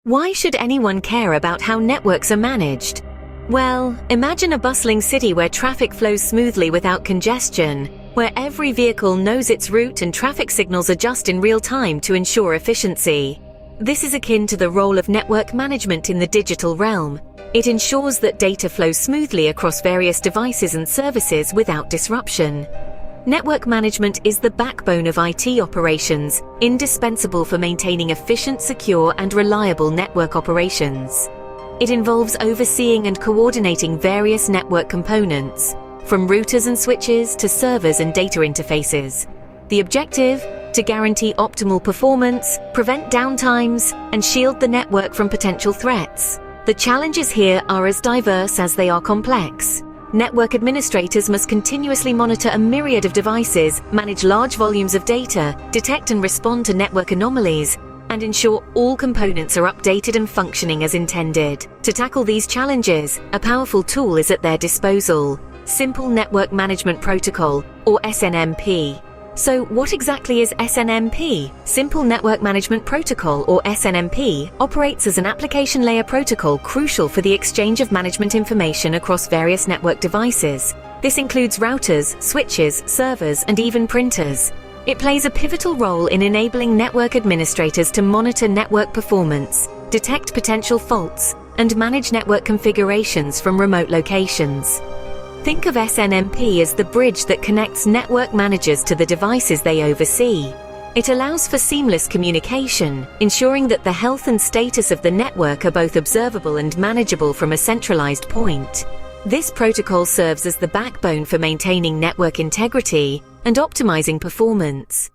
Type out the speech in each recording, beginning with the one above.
Why should anyone care about how networks are managed? Well, imagine a bustling city where traffic flows smoothly without congestion, where every vehicle knows its route and traffic signals adjust in real time to ensure efficiency. This is akin to the role of network management in the digital realm. It ensures that data flows smoothly across various devices and services without disruption. Network management is the backbone of IT operations, indispensable for maintaining efficient, secure, and reliable network operations. It involves overseeing and coordinating various network components, from routers and switches to servers and data interfaces. The objective? To guarantee optimal performance, prevent downtimes, and shield the network from potential threats. The challenges here are as diverse as they are complex. Network administrators must continuously monitor a myriad of devices, manage large volumes of data, detect and respond to network anomalies, and ensure all components are updated and functioning as intended. To tackle these challenges, a powerful tool is at their disposal: Simple Network Management Protocol, or SNMP. So what exactly is SNMP? Simple Network Management Protocol, or SNMP, operates as an application layer protocol crucial for the exchange of management information across various network devices. This includes routers, switches, servers, and even printers. It plays a pivotal role in enabling network administrators to monitor network performance, detect potential faults, and manage network configurations from remote locations. Think of SNMP as the bridge that connects network managers to the devices they oversee. It allows for seamless communication, ensuring that the health and status of the network are both observable and manageable from a centralized point. This protocol serves as the backbone for maintaining network integrity and optimizing performance.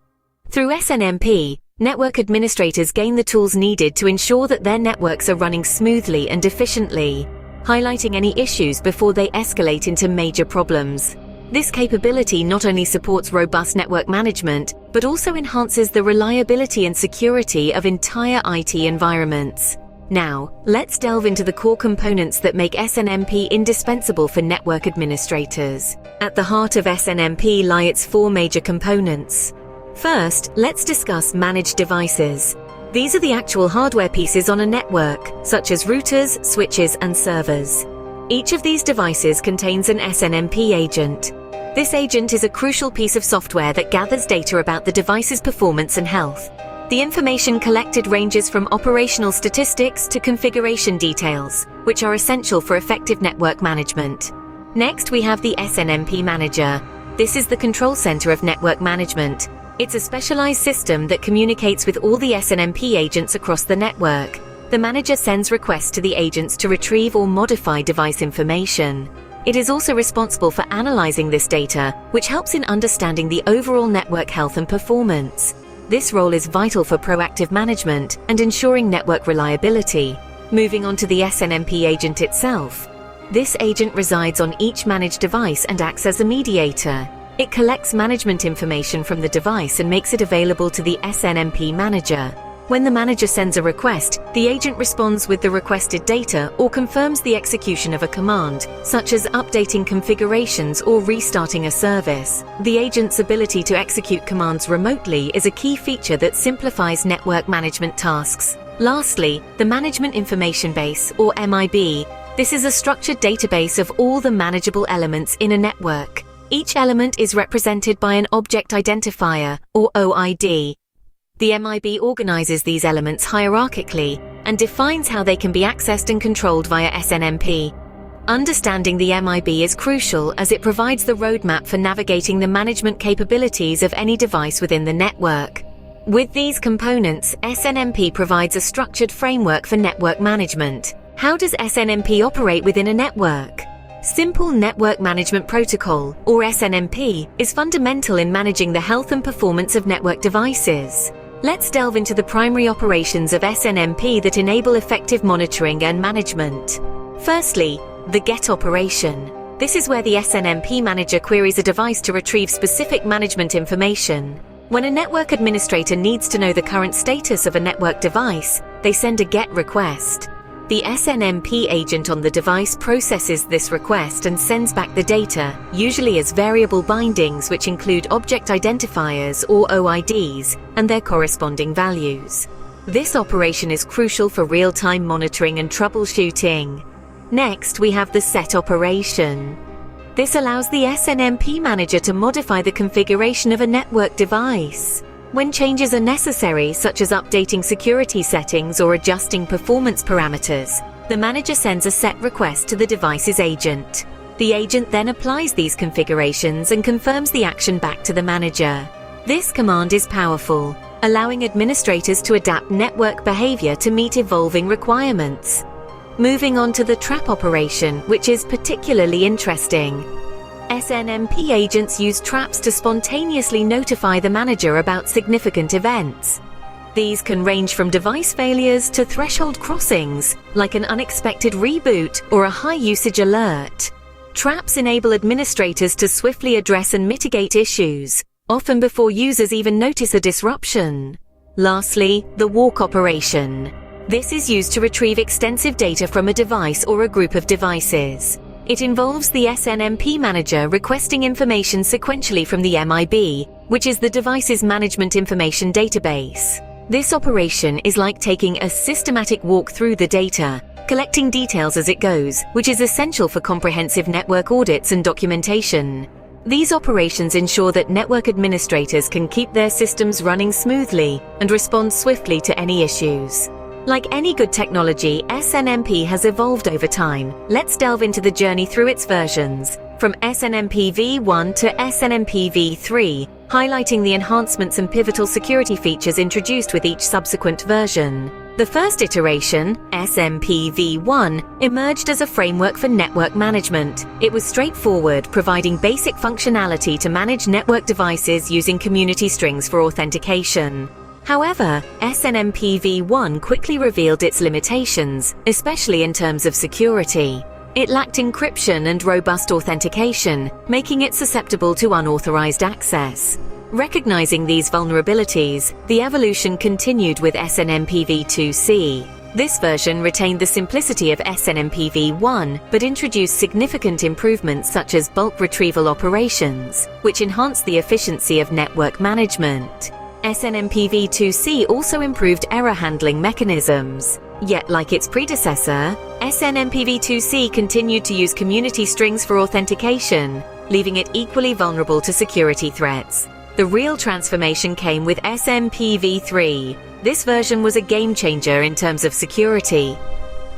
Through SNMP, network administrators gain the tools needed to ensure that their networks are running smoothly and efficiently, highlighting any issues before they escalate into major problems. This capability not only supports robust network management, but also enhances the reliability and security of entire IT environments. Now, let's delve into the core components that make SNMP indispensable for network administrators. At the heart of SNMP lie its four major components. First, let's discuss managed devices. These are the actual hardware pieces on a network, such as routers, switches, and servers. Each of these devices contains an SNMP agent. This agent is a crucial piece of software that gathers data about the device's performance and health. The information collected ranges from operational statistics to configuration details, which are essential for effective network management. Next, we have the SNMP Manager. This is the control center of network management. It's a specialized system that communicates with all the SNMP agents across the network. The manager sends requests to the agents to retrieve or modify device information. It is also responsible for analyzing this data, which helps in understanding the overall network health and performance. This role is vital for proactive management and ensuring network reliability. Moving on to the SNMP agent itself. This agent resides on each managed device and acts as a mediator. It collects management information from the device and makes it available to the SNMP manager. When the manager sends a request, the agent responds with the requested data or confirms the execution of a command, such as updating configurations or restarting a service. The agent's ability to execute commands remotely is a key feature that simplifies network management tasks. Lastly, the Management Information Base, or MIB. This is a structured database of all the manageable elements in a network. Each element is represented by an object identifier, or OID. The MIB organizes these elements hierarchically and defines how they can be accessed and controlled via SNMP. Understanding the MIB is crucial as it provides the roadmap for navigating the management capabilities of any device within the network. With these components, SNMP provides a structured framework for network management. How does SNMP operate within a network? Simple Network Management Protocol, or SNMP, is fundamental in managing the health and performance of network devices. Let's delve into the primary operations of SNMP that enable effective monitoring and management. Firstly, the GET operation. This is where the SNMP manager queries a device to retrieve specific management information. When a network administrator needs to know the current status of a network device, they send a GET request. The SNMP agent on the device processes this request and sends back the data, usually as variable bindings which include object identifiers or OIDs and their corresponding values. This operation is crucial for real-time monitoring and troubleshooting. Next, we have the set operation. This allows the SNMP manager to modify the configuration of a network device. When changes are necessary, such as updating security settings or adjusting performance parameters, the manager sends a set request to the device's agent. The agent then applies these configurations and confirms the action back to the manager. This command is powerful, allowing administrators to adapt network behavior to meet evolving requirements. Moving on to the trap operation, which is particularly interesting. SNMP agents use traps to spontaneously notify the manager about significant events. These can range from device failures to threshold crossings, like an unexpected reboot or a high-usage alert. Traps enable administrators to swiftly address and mitigate issues, often before users even notice a disruption. Lastly, the walk operation. This is used to retrieve extensive data from a device or a group of devices. It involves the SNMP manager requesting information sequentially from the MIB, which is the device's management information database. This operation is like taking a systematic walk through the data, collecting details as it goes, which is essential for comprehensive network audits and documentation. These operations ensure that network administrators can keep their systems running smoothly and respond swiftly to any issues. Like any good technology, SNMP has evolved over time. Let's delve into the journey through its versions, from SNMP v1 to SNMP v3, highlighting the enhancements and pivotal security features introduced with each subsequent version. The first iteration, SNMP v1, emerged as a framework for network management. It was straightforward, providing basic functionality to manage network devices using community strings for authentication. However, SNMP v1 quickly revealed its limitations, especially in terms of security. It lacked encryption and robust authentication, making it susceptible to unauthorized access. Recognizing these vulnerabilities, the evolution continued with SNMP v2c. This version retained the simplicity of SNMP v1, but introduced significant improvements such as bulk retrieval operations, which enhanced the efficiency of network management. SNMP v2c also improved error handling mechanisms. Yet, like its predecessor, SNMP v2c continued to use community strings for authentication, leaving it equally vulnerable to security threats. The real transformation came with SNMP v3. This version was a game changer in terms of security.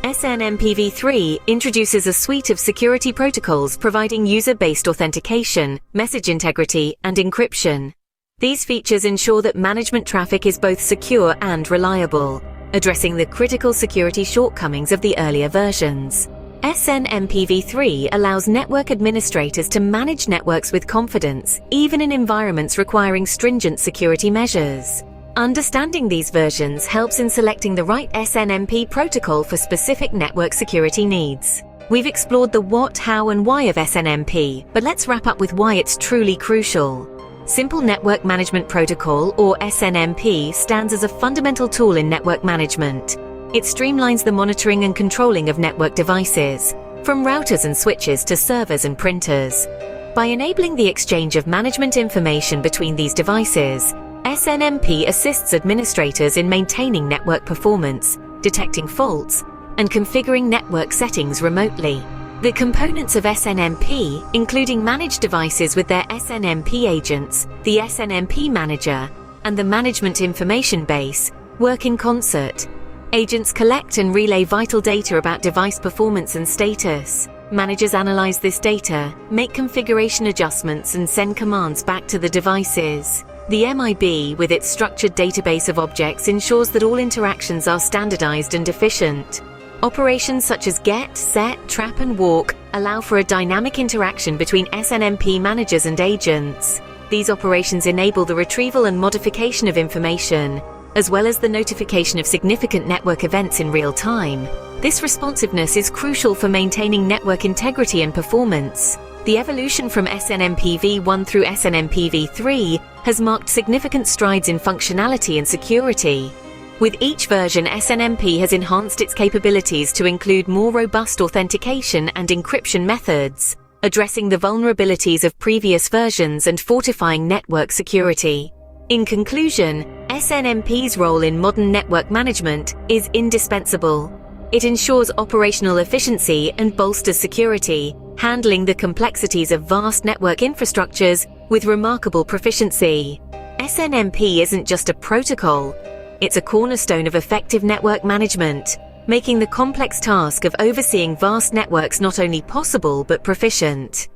SNMP v3 introduces a suite of security protocols providing user-based authentication, message integrity, and encryption. These features ensure that management traffic is both secure and reliable, addressing the critical security shortcomings of the earlier versions. SNMP v3 allows network administrators to manage networks with confidence, even in environments requiring stringent security measures. Understanding these versions helps in selecting the right SNMP protocol for specific network security needs. We've explored the what, how, and why of SNMP, but let's wrap up with why it's truly crucial. Simple Network Management Protocol, or SNMP, stands as a fundamental tool in network management. It streamlines the monitoring and controlling of network devices, from routers and switches to servers and printers. By enabling the exchange of management information between these devices, SNMP assists administrators in maintaining network performance, detecting faults, and configuring network settings remotely. The components of SNMP, including managed devices with their SNMP agents, the SNMP manager, and the management information base, work in concert. Agents collect and relay vital data about device performance and status. Managers analyze this data, make configuration adjustments, and send commands back to the devices. The MIB, with its structured database of objects, ensures that all interactions are standardized and efficient. Operations such as get, set, trap, and walk allow for a dynamic interaction between SNMP managers and agents. These operations enable the retrieval and modification of information, as well as the notification of significant network events in real time. This responsiveness is crucial for maintaining network integrity and performance. The evolution from SNMP v1 through SNMP v3 has marked significant strides in functionality and security. With each version, SNMP has enhanced its capabilities to include more robust authentication and encryption methods, addressing the vulnerabilities of previous versions and fortifying network security. In conclusion, SNMP's role in modern network management is indispensable. It ensures operational efficiency and bolsters security, handling the complexities of vast network infrastructures with remarkable proficiency. SNMP isn't just a protocol, it's a cornerstone of effective network management, making the complex task of overseeing vast networks not only possible but proficient.